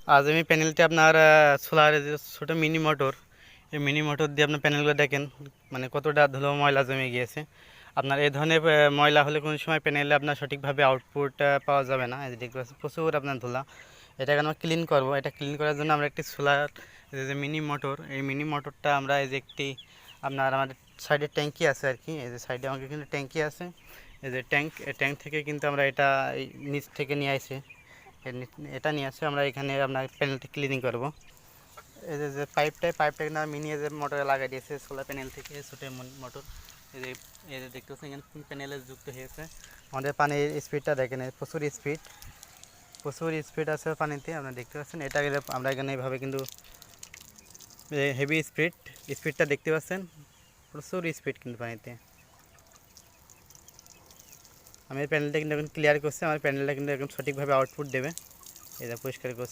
আজ আমি প্যানেলটি আপনার সোলার যে ছোটো মিনি মোটর, এই মিনি মোটর দিয়ে আপনার প্যানেলগুলো দেখেন মানে কতটা ধুলো ময়লা জমে গিয়েছে। আপনার এই ধরনের ময়লা হলে কোনো সময় প্যানেলে আপনার সঠিকভাবে আউটপুট পাওয়া যাবে না। এই যে দেখতে পাচ্ছেন প্রচুর আপনার ধুলা। এটাকে আমরা ক্লিন করব। এটা ক্লিন করার জন্য আমরা একটি সোলার যে মিনি মোটর, এই মিনি মোটরটা আমরা এই যে একটি আপনার আমাদের সাইডে ট্যাঙ্কি আছে আর কি, এই যে সাইডে আমাদের কিন্তু ট্যাঙ্কি আছে। এই যে ট্যাঙ্ক থেকে কিন্তু আমরা এটা এই নিচ থেকে নিয়ে আসি। এটা নিয়ে আসে আমরা এখানে আপনার প্যানেলটি ক্লিনিং করব। এই যে যে পাইপটা কিন্তু মিনি যে মোটরে লাগাই দিয়েছে সোলার প্যানেল থেকে ছোটো মোটর। এই যে দেখতে পাচ্ছেন এখানে প্যানেলে যুক্ত হয়েছে। আমাদের পানির স্পিডটা দেখেন, প্রচুর স্পিড আছে পানিতে, আপনারা দেখতে পাচ্ছেন। এটা আমরা এখানে এইভাবে কিন্তু হেভি স্পিডটা দেখতে পাচ্ছেন, প্রচুর স্পিড কিন্তু পানিতে। আমি প্যানেলটা কিন্তু এখন ক্লিয়ার করছি, আমার প্যানেলটা কিন্তু একদম সঠিকভাবে আউটপুট দেবে। এটা পরিষ্কার করছি।